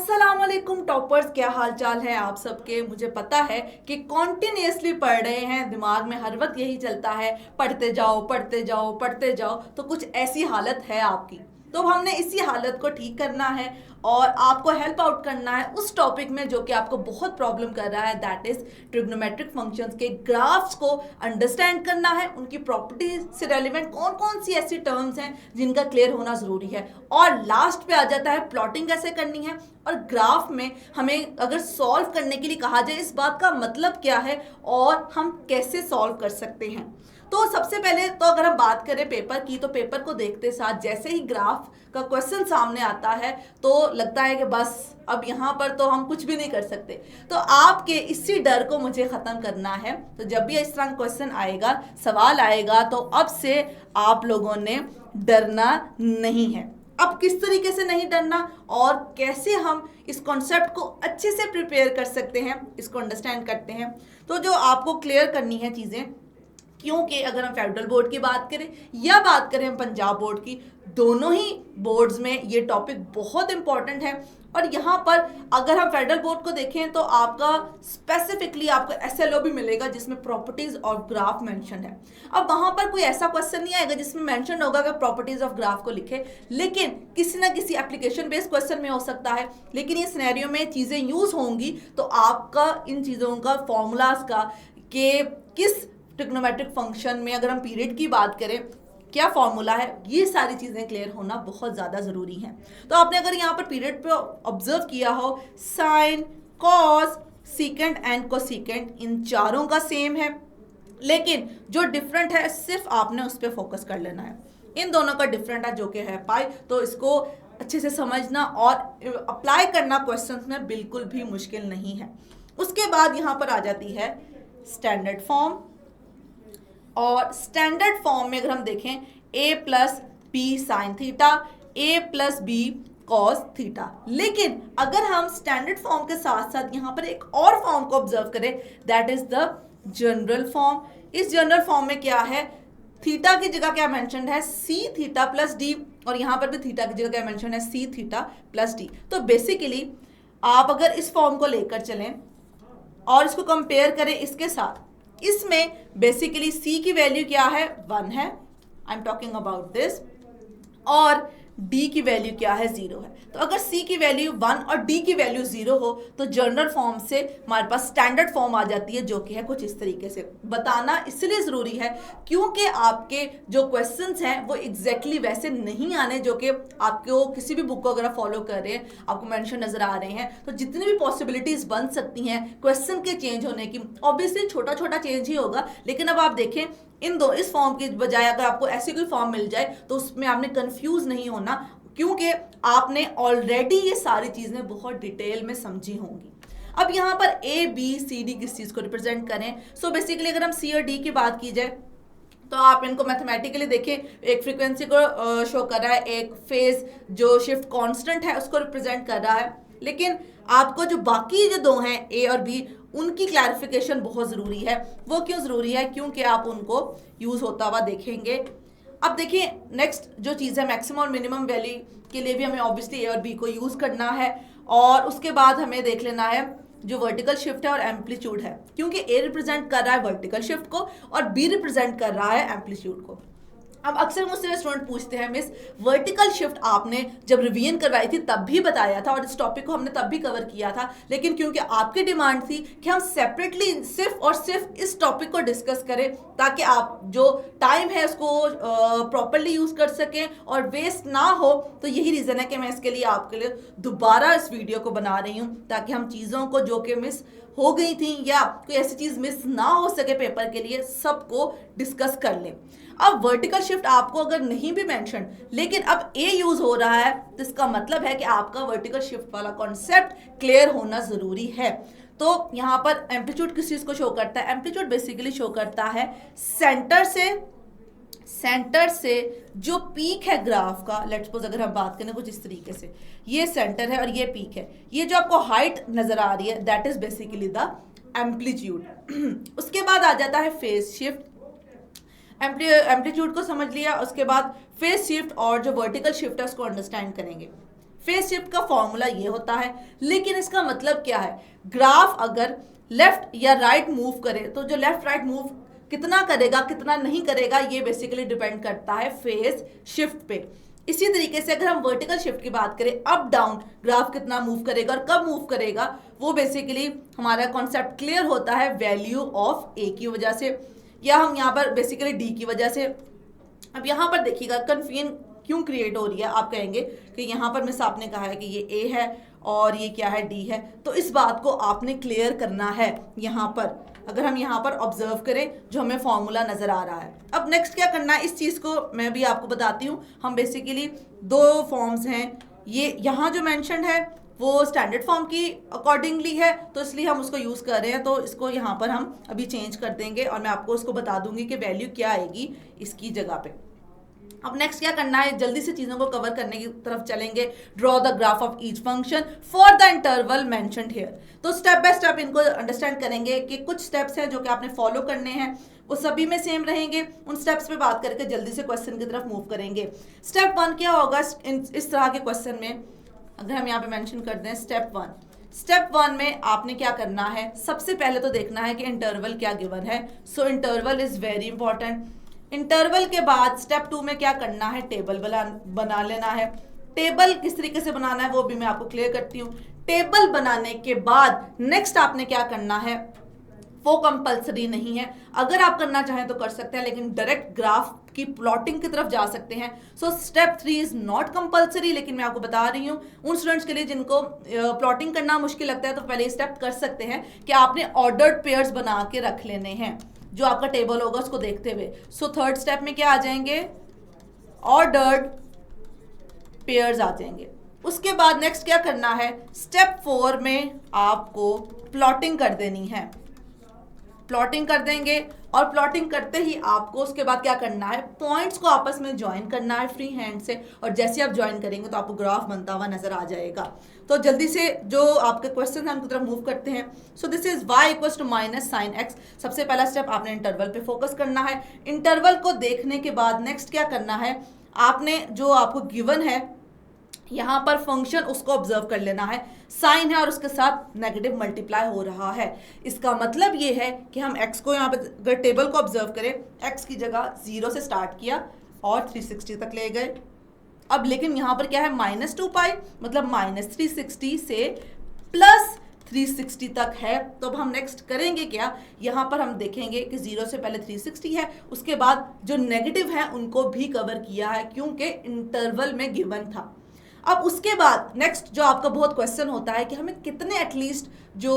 अस्सलामुअलैकुम टॉपर्स, क्या हाल चाल है आप सबके। मुझे पता है कि कॉन्टिन्यूसली पढ़ रहे हैं, दिमाग में हर वक्त यही चलता है पढ़ते जाओ पढ़ते जाओ पढ़ते जाओ, तो कुछ ऐसी हालत है आपकी। तो हमने इसी हालत को ठीक करना है और आपको हेल्प आउट करना है उस टॉपिक में जो कि आपको बहुत प्रॉब्लम कर रहा है, दैट इज ट्रिग्नोमेट्रिक फंक्शंस के ग्राफ्स को अंडरस्टैंड करना है। उनकी प्रॉपर्टीज से रेलिवेंट कौन कौन सी ऐसी टर्म्स हैं जिनका क्लियर होना ज़रूरी है, और लास्ट पे आ जाता है प्लॉटिंग कैसे करनी है, और ग्राफ में हमें अगर सॉल्व करने के लिए कहा जाए इस बात का मतलब क्या है और हम कैसे सॉल्व कर सकते हैं। तो सबसे पहले तो अगर हम बात करें पेपर की, तो पेपर को देखते साथ जैसे ही ग्राफ का क्वेश्चन सामने आता है तो लगता है कि बस अब यहाँ पर तो हम कुछ भी नहीं कर सकते। तो आपके इसी डर को मुझे ख़त्म करना है। तो जब भी इस तरह क्वेश्चन आएगा, सवाल आएगा, तो अब से आप लोगों ने डरना नहीं है। अब किस तरीके से नहीं डरना और कैसे हम इस कॉन्सेप्ट को अच्छे से प्रिपेयर कर सकते हैं, इसको अंडरस्टैंड करते हैं। तो जो आपको क्लियर करनी है चीज़ें, क्योंकि अगर हम फेडरल बोर्ड की बात करें या बात करें हम पंजाब बोर्ड की, दोनों ही बोर्ड्स में ये टॉपिक बहुत इंपॉर्टेंट है। और यहाँ पर अगर हम फेडरल बोर्ड को देखें तो आपका स्पेसिफिकली आपको एसएलओ भी मिलेगा जिसमें प्रॉपर्टीज ऑफ ग्राफ मेंशन है। अब वहाँ पर कोई ऐसा क्वेश्चन नहीं आएगा जिसमें मेंशन होगा कि प्रॉपर्टीज ऑफ ग्राफ को लिखे, लेकिन किसी ना किसी एप्लीकेशन बेस्ड क्वेश्चन में हो सकता है। लेकिन ये सिनेरियो में चीज़ें यूज़ होंगी तो आपका इन चीज़ों का फॉर्मूलाज का कि किस ट्रिग्नोमेट्रिक फंक्शन में अगर हम पीरियड की बात करें क्या फॉर्मूला है, ये सारी चीज़ें क्लियर होना बहुत ज़्यादा ज़रूरी है। तो आपने अगर यहाँ पर पीरियड पे ऑब्जर्व किया हो, साइन, कॉस, सीकेंड एंड कोसीकेंड इन चारों का सेम है, लेकिन जो डिफरेंट है सिर्फ आपने उस पर फोकस कर लेना है। इन दोनों का डिफरेंट है जो कि है पाई। तो इसको अच्छे से समझना और अप्लाई करना क्वेश्चन में बिल्कुल भी मुश्किल नहीं है। उसके बाद यहाँ पर आ जाती है स्टैंडर्ड फॉर्म, और स्टैंडर्ड फॉर्म में अगर हम देखें a plus B sine theta, a plus B cos theta. लेकिन अगर हम स्टैंडर्ड फॉर्म के साथ साथ यहाँ पर एक और फॉर्म को ऑब्जर्व करें, that is the general form. इस जनरल फॉर्म में क्या है, थीटा की जगह क्या मेंशन्ड है, सी थीटा प्लस डी, और यहाँ पर भी थीटा की जगह क्या मेंशन्ड है, सी थीटा प्लस डी। तो बेसिकली आप अगर इस फॉर्म को लेकर चलें और इसको कंपेयर करें इसके साथ, इसमें बेसिकली c की वैल्यू क्या है, 1 है, I am talking about this, और d की वैल्यू क्या है, 0 है। तो अगर c की वैल्यू 1 और d की वैल्यू 0 हो तो जनरल फॉर्म से हमारे पास स्टैंडर्ड फॉर्म आ जाती है, जो कि है कुछ इस तरीके से। बताना इसलिए ज़रूरी है क्योंकि आपके जो क्वेश्चंस हैं वो एग्जैक्टली वैसे नहीं आने जो कि आपको किसी भी बुक को अगर आप फॉलो कर रहे हैं आपको मेंशन नज़र आ रहे हैं। तो जितनी भी पॉसिबिलिटीज़ बन सकती हैं क्वेश्चन के चेंज होने की, ऑब्वियसली छोटा छोटा चेंज ही होगा, लेकिन अब आप देखें इस फॉर्म की बजाय अगर आपको ऐसी कोई फॉर्म मिल जाए तो उसमें आपने कंफ्यूज नहीं होना, क्योंकि आपने ऑलरेडी ये सारी चीज़ें बहुत डिटेल में समझी होंगी। अब यहाँ पर ए बी सी डी किस चीज़ को रिप्रेजेंट करें, सो बेसिकली अगर हम सी और डी की बात की जाए तो आप इनको मैथमेटिकली देखें, एक फ्रीक्वेंसी को शो कर रहा है, एक फेज जो शिफ्ट कांस्टेंट है उसको रिप्रेजेंट कर रहा है। लेकिन आपको जो बाकी जो दो हैं ए और बी, उनकी क्लैरिफिकेशन बहुत ज़रूरी है। वो क्यों ज़रूरी है, क्योंकि आप उनको यूज़ होता हुआ देखेंगे। अब देखिए नेक्स्ट जो चीज़ है, मैक्सिमम और मिनिमम वैल्यू के लिए भी हमें ऑब्वियसली ए और बी को यूज़ करना है, और उसके बाद हमें देख लेना है जो वर्टिकल शिफ्ट है और एम्पलीट्यूड है, क्योंकि ए रिप्रेजेंट कर रहा है वर्टिकल शिफ्ट को और बी रिप्रेजेंट कर रहा है एम्पलीट्यूड को। अब अक्सर मुझसे स्टूडेंट पूछते हैं, मिस वर्टिकल शिफ्ट आपने जब रिवीजन करवाई थी तब भी बताया था और इस टॉपिक को हमने तब भी कवर किया था, लेकिन क्योंकि आपकी डिमांड थी कि हम सेपरेटली सिर्फ और सिर्फ इस टॉपिक को डिस्कस करें ताकि आप जो टाइम है उसको प्रॉपरली यूज़ कर सकें और वेस्ट ना हो, तो यही रीज़न है कि मैं इसके लिए आपके लिए दोबारा इस वीडियो को बना रही हूँ ताकि हम चीज़ों को जो कि मिस हो गई थी या कोई ऐसी चीज़ मिस ना हो सके पेपर के लिए, सबको डिस्कस कर लें। अब वर्टिकल शिफ्ट आपको अगर नहीं भी मेंशन, लेकिन अब ए यूज हो रहा है तो इसका मतलब है कि आपका वर्टिकल शिफ्ट वाला कॉन्सेप्ट क्लियर होना ज़रूरी है। तो यहाँ पर एम्पलीट्यूड किस चीज़ को शो करता है, एम्पलीट्यूड बेसिकली शो करता है सेंटर से जो पीक है ग्राफ का। लेट्स सपोज अगर हम बात करें कुछ इस तरीके से, ये सेंटर है और ये पीक है, ये जो आपको हाइट नज़र आ रही है that is basically the amplitude. उसके बाद आ जाता है फेज शिफ्ट, एम्पलीट्यूड को समझ लिया, उसके बाद फेज शिफ्ट और जो वर्टिकल शिफ्ट है उसको अंडरस्टैंड करेंगे। फेज शिफ्ट का फॉर्मूला ये होता है, लेकिन इसका मतलब क्या है, ग्राफ अगर लेफ्ट या राइट मूव करे तो जो लेफ्ट राइट मूव कितना करेगा कितना नहीं करेगा ये बेसिकली डिपेंड करता है फेज शिफ्ट पे। इसी तरीके से अगर हम वर्टिकल शिफ्ट की बात करें, अप डाउन ग्राफ कितना मूव करेगा और कब मूव करेगा, वो बेसिकली हमारा कॉन्सेप्ट क्लियर होता है वैल्यू ऑफ ए की वजह से, या हम यहाँ पर बेसिकली डी की वजह से। अब यहाँ पर देखिएगा कन्फ्यूजन क्यों क्रिएट हो रही है, आप कहेंगे कि यहाँ पर मिस आपने कहा है कि ये ए है और ये क्या है, डी है, तो इस बात को आपने क्लियर करना है यहाँ पर। अगर हम यहाँ पर ऑब्जर्व करें जो हमें फॉर्मूला नजर आ रहा है, अब नेक्स्ट क्या करना है, इस चीज़ को मैं भी आपको बताती हूँ। हम बेसिकली दो फॉर्म्स हैं, ये यहाँ जो मेंशन्ड है वो स्टैंडर्ड फॉर्म की अकॉर्डिंगली है, तो इसलिए हम उसको यूज़ कर रहे हैं, तो इसको यहाँ पर हम अभी चेंज कर देंगे और मैं आपको उसको बता दूंगी कि वैल्यू क्या आएगी इसकी जगह पे। अब नेक्स्ट क्या करना है, जल्दी से चीज़ों को कवर करने की तरफ चलेंगे। Draw the graph of each function for the interval mentioned here. तो स्टेप बाय स्टेप इनको अंडरस्टैंड करेंगे कि कुछ स्टेप्स हैं जो कि आपने फॉलो करने हैं, वो सभी में सेम रहेंगे। उन स्टेप्स पे बात करके जल्दी से क्वेश्चन की तरफ मूव करेंगे। स्टेप 1 क्या होगा इस तरह के क्वेश्चन में, अगर हम यहाँ पे मेंशन कर दें स्टेप 1 में आपने क्या करना है, सबसे पहले तो देखना है कि इंटरवल क्या गिवन है। So interval is very important. Interval के बाद स्टेप 2 में क्या करना है, टेबल बना लेना है। टेबल किस तरीके से बनाना है वो भी मैं आपको क्लियर करती हूँ। टेबल बनाने के बाद नेक्स्ट आपने क्या करना है, वो कंपलसरी नहीं है, अगर आप करना चाहें तो कर सकते हैं, लेकिन डायरेक्ट ग्राफ की प्लॉटिंग की तरफ जा सकते हैं। So step 3 is not compulsory, लेकिन मैं आपको बता रही हूँ उन स्टूडेंट्स के लिए जिनको प्लॉटिंग करना मुश्किल लगता है, तो पहले स्टेप कर सकते हैं कि आपने ऑर्डर्ड पेयर्स बना के रख लेने हैं जो आपका टेबल होगा उसको देखते हुए। सो थर्ड स्टेप में क्या आ जाएंगे, ऑर्डर्ड पेयर्स आ जाएंगे। उसके बाद नेक्स्ट क्या करना है, स्टेप 4 में आपको प्लॉटिंग कर देनी है। प्लॉटिंग कर देंगे और प्लॉटिंग करते ही आपको उसके बाद क्या करना है, पॉइंट्स को आपस में ज्वाइन करना है फ्री हैंड से, और जैसे आप ज्वाइन करेंगे तो आपको ग्राफ बनता हुआ नजर आ जाएगा। तो जल्दी से जो आपके क्वेश्चन हैं उनकी तरफ मूव करते हैं। So this is y equals to minus sine X. सबसे पहला स्टेप आपने इंटरवल पे फोकस करना है। इंटरवल को देखने के बाद नेक्स्ट क्या करना है, आपने जो आपको गिवन है यहाँ पर फंक्शन उसको ऑब्जर्व कर लेना है। साइन है और उसके साथ नेगेटिव मल्टीप्लाई हो रहा है, इसका मतलब ये है कि हम x को यहाँ पे अगर टेबल को ऑब्जर्व करें, x की जगह 0 से स्टार्ट किया और 360 तक ले गए। अब लेकिन यहाँ पर क्या है, -2π, मतलब -360 से +360 तक है। तो अब हम नेक्स्ट करेंगे क्या, यहाँ पर हम देखेंगे कि 0 से पहले 360 है, उसके बाद जो नेगेटिव है उनको भी कवर किया है क्योंकि इंटरवल में गिवन था। अब उसके बाद नेक्स्ट जो आपका बहुत क्वेश्चन होता है कि हमें कितने एटलीस्ट जो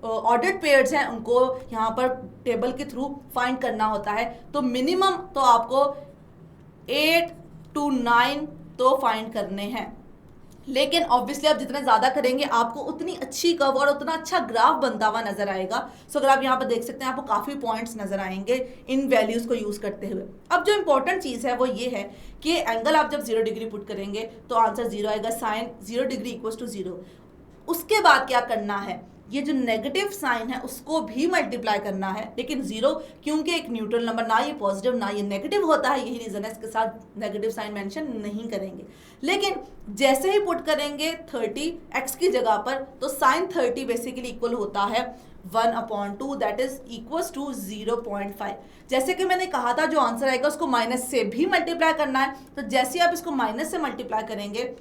ऑर्डर्ड पेयर्स हैं उनको यहाँ पर टेबल के थ्रू फाइंड करना होता है। तो मिनिमम तो आपको 8 to 9 तो फाइंड करने हैं, लेकिन ऑब्वियसली आप जितने ज़्यादा करेंगे आपको उतनी अच्छी कर्व और उतना अच्छा ग्राफ बनता हुआ नजर आएगा। सो अगर आप यहाँ पर देख सकते हैं आपको काफ़ी पॉइंट्स नजर आएंगे इन वैल्यूज़ को यूज़ करते हुए। अब जो इंपॉर्टेंट चीज़ है वो ये है कि एंगल आप जब 0 डिग्री पुट करेंगे तो आंसर 0 आएगा, साइन 0 डिग्री इक्वल्स टू 0। उसके बाद क्या करना है, ये जो नेगेटिव साइन है उसको भी मल्टीप्लाई करना है, लेकिन 0 क्योंकि एक न्यूट्रल नंबर, ना ये पॉजिटिव ना ये नेगेटिव होता है, यही रीजन है इसके साथ नेगेटिव साइन मेंशन नहीं करेंगे। लेकिन जैसे ही पुट करेंगे 30 x की जगह पर, तो साइन 30 बेसिकली इक्वल होता है 1/2, दैट इज इक्वल्स टू 0.5। जैसे कि मैंने कहा था जो आंसर आएगा उसको माइनस से भी मल्टीप्लाई करना है, तो जैसे आप इसको माइनस से मल्टीप्लाई करेंगे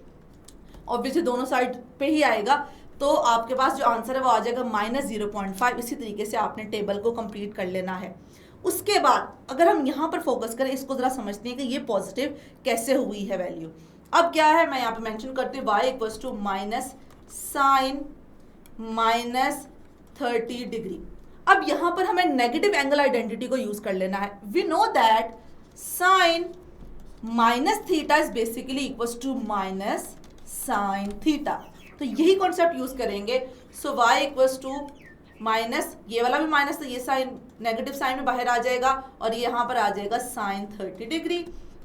ऑब्वियसली दोनों साइड पे ही आएगा, तो आपके पास जो आंसर है वो आ जाएगा -0.5। इसी तरीके से आपने टेबल को कंप्लीट कर लेना है। उसके बाद अगर हम यहाँ पर फोकस करें, इसको ज़रा समझते हैं कि ये पॉजिटिव कैसे हुई है वैल्यू। अब क्या है, मैं यहाँ पे मेंशन करती हूँ y equals to minus sine -30 degree. अब यहाँ पर हमें नेगेटिव एंगल आइडेंटिटी को यूज़ कर लेना है। We know that sine -θ is basically equals to minus sine theta, तो यही कॉन्सेप्ट यूज करेंगे। So y equals to minus, ये वाला भी माइनस, तो ये साइन नेगेटिव साइन में बाहर आ जाएगा और ये यहाँ पर आ जाएगा sine 30 degree.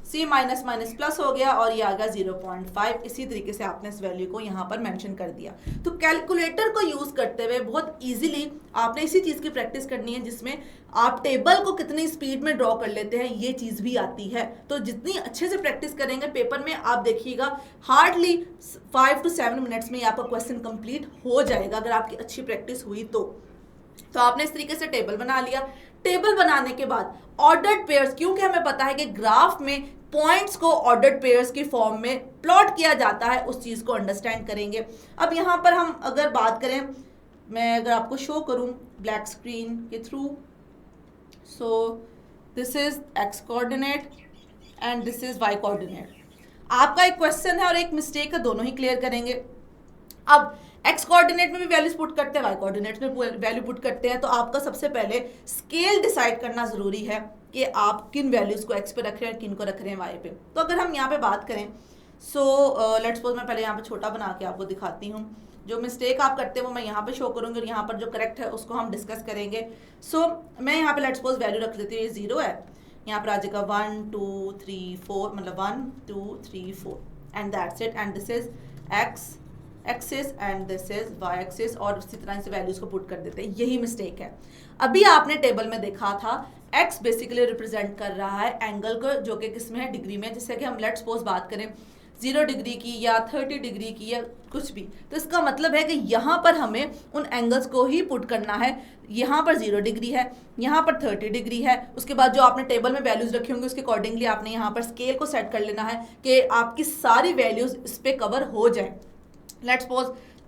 C minus minus plus हो गया और ये आ गया 0.5। इसी तरीके से आपने इस वैल्यू को यहाँ पर मेंशन कर दिया। तो कैलकुलेटर को यूज करते हुए बहुत इजीली आपने इसी चीज की प्रैक्टिस करनी है जिसमें आप टेबल को कितनी स्पीड में ड्रॉ कर लेते हैं ये चीज भी आती है। तो जितनी अच्छे से प्रैक्टिस करेंगे पेपर में आप देखिएगा हार्डली 5 to 7 मिनट्स में आपका क्वेश्चन कंप्लीट हो जाएगा अगर आपकी अच्छी प्रैक्टिस हुई तो आपने इस तरीके से टेबल बना लिया। टेबल बनाने के बाद ऑर्डर्ड पेयर्स, क्योंकि हमें पता है कि ग्राफ में पॉइंट्स को ऑर्डर्ड पेयर्स की फॉर्म में प्लॉट किया जाता है, उस चीज को अंडरस्टैंड करेंगे। अब यहां पर हम अगर बात करें, मैं अगर आपको शो करूं ब्लैक स्क्रीन के through, so this is X coordinate and this is Y coordinate. आपका एक क्वेश्चन है और एक मिस्टेक है, दोनों ही क्लियर करेंगे। अब एक्स कोऑर्डिनेट में भी वैल्यूज पुट करते हैं, वाई कोऑर्डिनेट में वैल्यू पुट करते हैं। तो आपका सबसे पहले स्केल डिसाइड करना जरूरी है कि आप किन वैल्यूज को एक्स पे रख रहे हैं, किन को रख रहे हैं वाई पे। तो अगर हम यहाँ पे बात करें, सो लेट्स सपोज मैं पहले यहाँ पे छोटा बना के आपको दिखाती हूँ। जो मिस्टेक आप करते हैं वो मैं यहाँ पे शो करूंगी और यहाँ पर जो करेक्ट है उसको हम डिस्कस करेंगे। सो मैं यहाँ पे लेट्स सपोज वैल्यू रख लेती हूँ, ये 0 है, यहाँ पर आ जाएगा 1 2 3 4, मतलब 1 2 3 4 and that's it. And this is X axis and this is Y axis, और इसी तरह से वैल्यूज को पुट कर देते हैं। यही मिस्टेक है। अभी आपने टेबल में देखा था x बेसिकली रिप्रेजेंट कर रहा है एंगल को, जो कि किस में है, डिग्री में। जैसे कि हम लेट्स सपोज बात करें 0 डिग्री की या 30 डिग्री की या कुछ भी, तो इसका मतलब है कि यहाँ पर हमें उन एंगल्स को ही पुट करना है। यहाँ पर 0 डिग्री है, यहाँ पर 30 डिग्री है। उसके बाद जो आपने टेबल में वैल्यूज रखी होंगी उसके अकॉर्डिंगली आपने यहाँ पर स्केल को सेट कर लेना है कि आपकी सारी वैल्यूज इस पर कवर हो जाए। लेट्स सपोज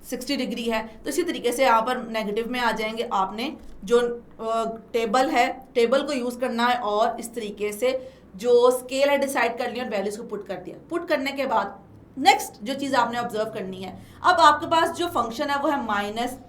60 डिग्री है, तो इसी तरीके से यहाँ पर नेगेटिव में आ जाएंगे। आपने जो टेबल है, टेबल को यूज करना है और इस तरीके से जो स्केल है डिसाइड कर लिया और वैल्यूज को पुट कर दिया। पुट करने के बाद नेक्स्ट जो चीज आपने ऑब्जर्व करनी है, अब आपके पास जो फंक्शन है वो है माइनस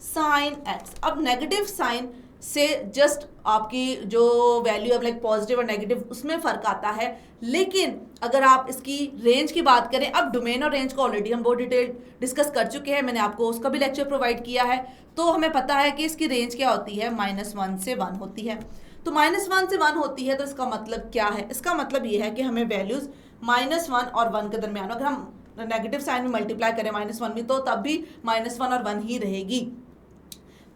साइन एक्स। अब नेगेटिव साइन से जस्ट आपकी जो वैल्यू है लाइक पॉजिटिव और नेगेटिव उसमें फर्क आता है। लेकिन अगर आप इसकी रेंज की बात करें, अब डोमेन और रेंज को ऑलरेडी हम बहुत डिटेल डिस्कस कर चुके हैं, मैंने आपको उसका भी लेक्चर प्रोवाइड किया है। तो हमें पता है कि इसकी रेंज क्या होती है, -1 से 1 होती है। तो -1 से 1 होती है, तो इसका मतलब क्या है, इसका मतलब ये है कि हमें वैल्यूज -1 और 1 के दरमियान, अगर हम नेगेटिव साइन में मल्टीप्लाई करें -1 में, तो तब भी -1 और 1 ही रहेगी।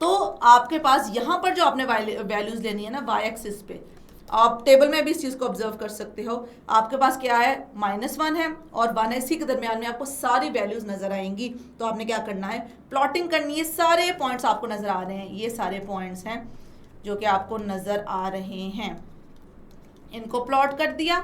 तो आपके पास यहाँ पर जो आपने वैल्यूज लेनी है ना वाई एक्सिस पे, आप टेबल में भी इस चीज को ऑब्जर्व कर सकते हो। आपके पास क्या है, -1 है और 1 है, इसी के दरमियान में आपको सारी वैल्यूज नजर आएंगी। तो आपने क्या करना है, प्लॉटिंग करनी है। सारे पॉइंट्स आपको नजर आ रहे हैं, ये सारे पॉइंट्स हैं जो कि आपको नजर आ रहे हैं, इनको प्लॉट कर दिया।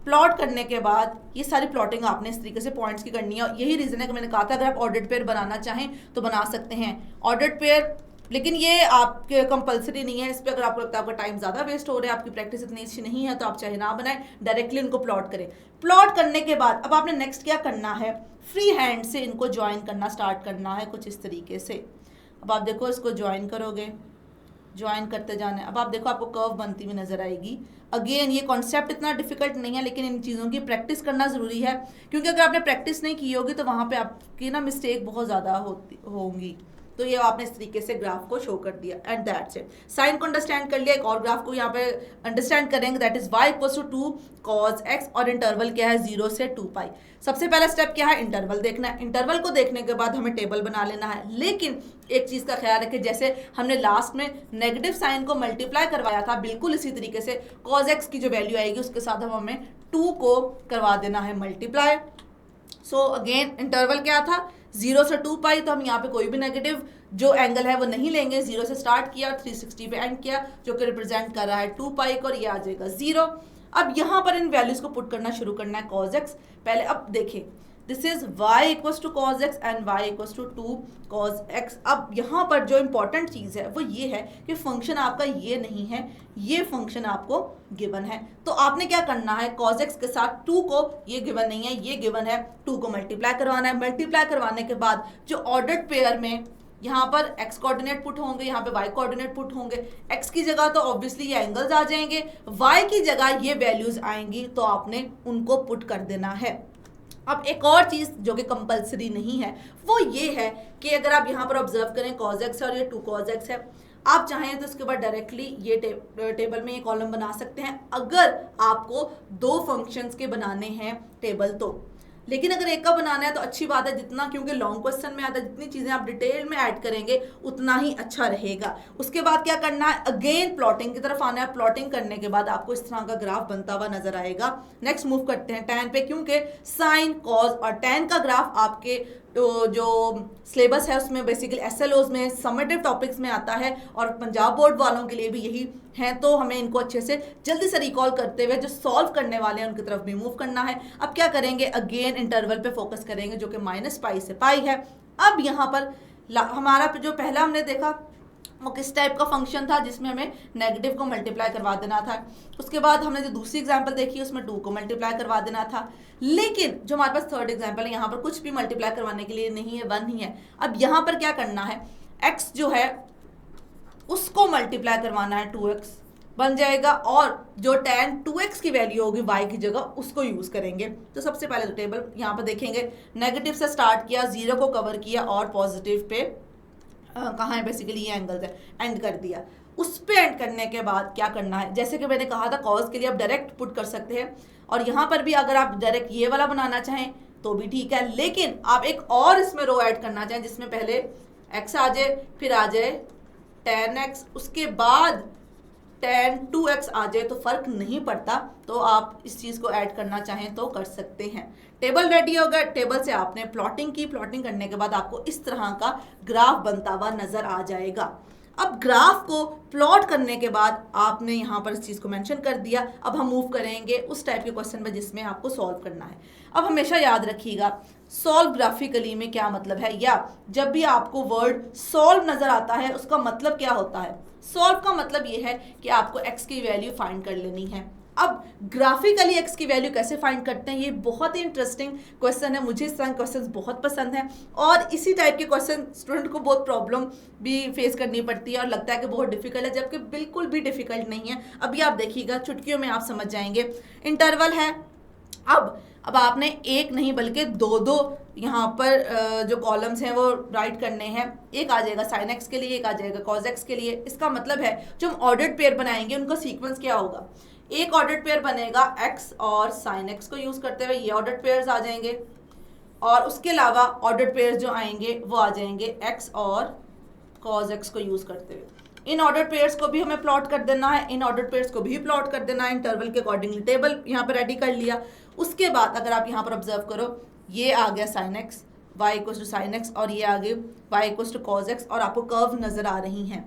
प्लॉट करने के बाद ये सारी प्लॉटिंग आपने इस तरीके से पॉइंट्स की करनी है। यही रीजन है कि मैंने कहा था अगर आप ऑर्डर्ड पेयर बनाना चाहें तो बना सकते हैं ऑर्डर्ड पेयर, लेकिन ये आपके कंपलसरी नहीं है। इस पर अगर आपको लगता है आपका टाइम ज़्यादा वेस्ट हो रहा है, आपकी प्रैक्टिस इतनी अच्छी नहीं है, तो आप चाहे ना बनाएं, डायरेक्टली इनको प्लॉट करें। प्लॉट करने के बाद अब आपने नेक्स्ट क्या करना है, फ्री हैंड से इनको ज्वाइन करना स्टार्ट करना है कुछ इस तरीके से। अब आप देखो इसको ज्वाइन करोगे, ज्वाइन करते जाना है। अब आप देखो आपको कर्व बनती हुई नजर आएगी। अगेन ये कॉन्सेप्ट इतना डिफिकल्ट नहीं है, लेकिन इन चीज़ों की प्रैक्टिस करना ज़रूरी है, क्योंकि अगर आपने प्रैक्टिस नहीं की होगी तो वहाँ पे आपकी ना मिस्टेक बहुत ज़्यादा होंगी। तो ये आपने इस तरीके से ग्राफ को शो कर दिया एंड दैट्स इट। साइन को अंडरस्टैंड कर लिया, एक और ग्राफ को यहाँ पे अंडरस्टैंड करेंगे, that is y = 2 cos x, और इंटरवल क्या है 0 से 2 पाई। सबसे पहला स्टेप क्या है, इंटरवल देखना है। इंटरवल को देखने के बाद हमें टेबल बना लेना है। लेकिन एक चीज का ख्याल रखें, जैसे हमने लास्ट में नेगेटिव साइन को मल्टीप्लाई करवाया था, बिल्कुल इसी तरीके से cos x की जो वैल्यू आएगी उसके साथ हमें 2 को करवा देना है मल्टीप्लाई। सो अगेन इंटरवल क्या था, 0 से 2 पाई। तो हम यहाँ पे कोई भी नेगेटिव जो एंगल है वो नहीं लेंगे। 0 से स्टार्ट किया, 360 पे एंड किया, जो कि रिप्रेजेंट कर रहा है 2 पाई को, और ये आ जाएगा 0। अब यहाँ पर इन वैल्यूज को पुट करना शुरू करना है cos x पहले। अब देखें, this is y = cos x and y = 2 cos x। अब यहाँ पर जो इंपॉर्टेंट चीज़ है वो ये है कि फंक्शन आपका ये नहीं है, ये फंक्शन आपको गिवन है। तो आपने क्या करना है, cos x के साथ 2 को, ये गिवन नहीं है, ये गिवन है, 2 को मल्टीप्लाई करवाना है। मल्टीप्लाई करवाने के बाद जो ऑर्डर्ड पेयर में यहाँ पर x कोऑर्डिनेट पुट होंगे, यहाँ पे y कोऑर्डिनेट पुट होंगे। x की जगह तो ऑब्वियसली ये एंगल्स आ जाएंगे, y की जगह ये वैल्यूज आएंगी, तो आपने उनको पुट कर देना है। अब एक और चीज जो कि कंपलसरी नहीं है वो ये है कि अगर आप यहाँ पर ऑब्जर्व करें cos x और ये 2 cos x है, आप चाहें तो उसके बाद डायरेक्टली ये टेबल में ये कॉलम बना सकते हैं अगर आपको 2 फंक्शंस के बनाने हैं टेबल तो। लेकिन अगर एक का बनाना है तो अच्छी बात है, जितना क्योंकि लॉन्ग क्वेश्चन में आता है जितनी चीज़ें आप डिटेल में ऐड करेंगे उतना ही अच्छा रहेगा। उसके बाद क्या करना है, अगेन प्लॉटिंग की तरफ आना है। प्लॉटिंग करने के बाद आपको इस तरह का ग्राफ बनता हुआ नजर आएगा। नेक्स्ट मूव करते हैं tan पे, क्योंकि साइन कॉज और tan का ग्राफ आपके तो जो सिलेबस है उसमें बेसिकली एसएलओज में समेटिव टॉपिक्स में आता है और पंजाब बोर्ड वालों के लिए भी यही है, तो हमें इनको अच्छे से जल्दी से रिकॉल करते हुए जो सॉल्व करने वाले हैं उनकी तरफ भी मूव करना है। अब क्या करेंगे, अगेन इंटरवल पे फोकस करेंगे जो कि -π से π है। अब यहाँ पर हमारा जो पहला हमने देखा वो किस टाइप का फंक्शन था जिसमें हमें नेगेटिव को मल्टीप्लाई करवा देना था। उसके बाद हमने जो दूसरी एग्जांपल देखी उसमें 2 को मल्टीप्लाई करवा देना था। लेकिन जो हमारे पास थर्ड एग्जांपल है यहाँ पर कुछ भी मल्टीप्लाई करवाने के लिए नहीं है, 1 ही है। अब यहाँ पर क्या करना है, x जो है उसको मल्टीप्लाई करवाना है, 2x बन जाएगा और जो tan 2x की वैल्यू होगी y की जगह उसको यूज करेंगे। तो सबसे पहले तो टेबल यहाँ पर देखेंगे, नेगेटिव से स्टार्ट किया, 0 को कवर किया और पॉजिटिव पे कहाँ है बेसिकली ये एंगल्स है, एंड कर दिया। उस पे एंड करने के बाद क्या करना है, जैसे कि मैंने कहा था कॉज के लिए आप डायरेक्ट पुट कर सकते हैं और यहाँ पर भी अगर आप डायरेक्ट ये वाला बनाना चाहें तो भी ठीक है, लेकिन आप एक और इसमें रो ऐड करना चाहें जिसमें पहले x आ जाए, फिर आ जाए tan x, उसके बाद tan 2x आ जाए, तो फर्क नहीं पड़ता। तो आप इस चीज़ को ऐड करना चाहें तो कर सकते हैं। टेबल रेडी होगा, टेबल से आपने प्लॉटिंग की, प्लॉटिंग करने के बाद आपको इस तरह का ग्राफ बनता हुआ नजर आ जाएगा। अब ग्राफ को प्लॉट करने के बाद आपने यहाँ पर इस चीज़ को मेंशन कर दिया। अब हम मूव करेंगे उस टाइप के क्वेश्चन में जिसमें आपको सॉल्व करना है। अब हमेशा याद रखिएगा सॉल्व ग्राफिकली में क्या मतलब है, या जब भी आपको वर्ड सॉल्व नजर आता है उसका मतलब क्या होता है। सॉल्व का मतलब ये है कि आपको x की वैल्यू फाइंड कर लेनी है। अब ग्राफिकली x की वैल्यू कैसे फाइंड करते हैं, ये बहुत ही इंटरेस्टिंग क्वेश्चन है। मुझे इस तरह के क्वेश्चन बहुत पसंद हैं और इसी टाइप के क्वेश्चन स्टूडेंट को बहुत प्रॉब्लम भी फेस करनी पड़ती है और लगता है कि बहुत डिफिकल्ट है, जबकि बिल्कुल भी डिफिकल्ट नहीं है। अभी आप देखिएगा, चुटकियों में आप समझ जाएंगे। इंटरवल है, अब आपने एक नहीं बल्कि 2 यहाँ पर जो कॉलम्स हैं वो राइट करने हैं। एक आ जाएगा साइन एक्स के लिए, एक आ जाएगा कॉज एक्स के लिए। इसका मतलब है जो हम ऑर्डर्ड पेयर बनाएंगे उनका सीक्वेंस क्या होगा, एक ऑर्डर्ड पेयर बनेगा x और साइन x को यूज करते हुए, ये ऑर्डर्ड पेयर्स आ जाएंगे और उसके अलावा ऑर्डर्ड पेयर्स जो आएंगे वो आ जाएंगे x और cos x को यूज करते हुए। इन ऑर्डर्ड पेयर्स को भी हमें प्लॉट कर देना है, इन ऑर्डर्ड पेयर्स को भी प्लॉट कर देना है इंटरवल के अकॉर्डिंगली। टेबल यहाँ पर रेडी कर लिया। उसके बाद अगर आप यहाँ पर ऑब्जर्व करो, ये आ गया sine x, y equals to sine x और ये आ गए y equals to cos x और आपको कर्व नजर आ रही हैं।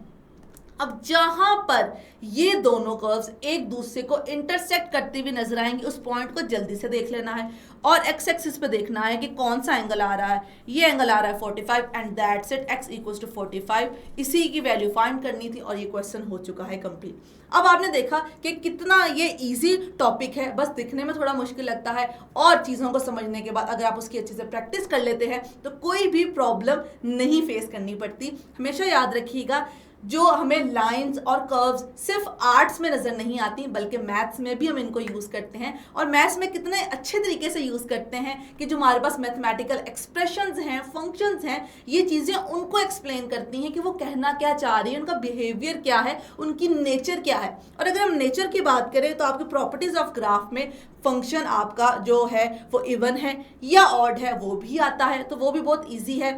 अब जहां पर ये दोनों कर्व्स एक दूसरे को इंटरसेक्ट करते हुए नजर आएंगे उस पॉइंट को जल्दी से देख लेना है और एक्स एक्सिस पे देखना है कि कौन सा एंगल आ रहा है। ये एंगल आ रहा है 45 and that's it, x equals to 45। इसी की वैल्यू फाइंड करनी थी और ये क्वेश्चन हो चुका है कंप्लीट। अब आपने देखा कि कितना ये इजी टॉपिक है, बस दिखने में थोड़ा मुश्किल लगता है और चीज़ों को समझने के बाद अगर आप उसकी अच्छे से प्रैक्टिस कर लेते हैं तो कोई भी प्रॉब्लम नहीं फेस करनी पड़ती। हमेशा याद रखिएगा जो हमें लाइंस और कर्व्स सिर्फ आर्ट्स में नज़र नहीं आती बल्कि मैथ्स में भी हम इनको यूज़ करते हैं और मैथ्स में कितने अच्छे तरीके से यूज़ करते हैं कि जो हमारे पास मैथमेटिकल एक्सप्रेशंस हैं, फंक्शंस हैं, ये चीज़ें उनको एक्सप्लेन करती हैं कि वो कहना क्या चाह रही है, उनका बिहेवियर क्या है, उनकी नेचर क्या है। और अगर हम नेचर की बात करें तो आपकी प्रॉपर्टीज़ ऑफ ग्राफ में फंक्शन आपका जो है वो इवन है या ऑड है वो भी आता है, तो वो भी बहुत ईजी है।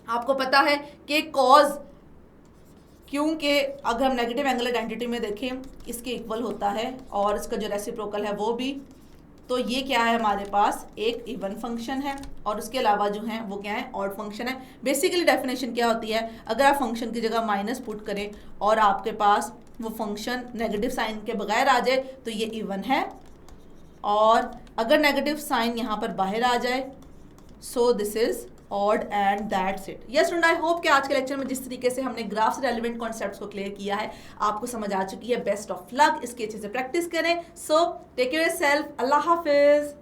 आपको पता है कि कॉज, क्योंकि अगर हम नेगेटिव एंगल आइडेंटिटी में देखें इसके इक्वल होता है और इसका जो रेसिप्रोकल है वो भी, तो ये क्या है हमारे पास एक इवन फंक्शन है और उसके अलावा जो है वो क्या है ऑड फंक्शन है। बेसिकली डेफिनेशन क्या होती है, अगर आप फंक्शन की जगह माइनस पुट करें और आपके पास वो फंक्शन नेगेटिव साइन के बगैर आ जाए तो ये इवन है और अगर नेगेटिव साइन यहाँ पर बाहर आ जाए सो this is odd and that's it. Yes student, I hope कि आज के लेक्चर में जिस तरीके से हमने ग्राफ से रेलिवेंट कॉन्सेप्ट्स को क्लियर किया है आपको समझ आ चुकी है। बेस्ट ऑफ लक, इसकी अच्छे से प्रैक्टिस करें। सो टेक केयर योरसेल्फ, अल्लाह हाफिज।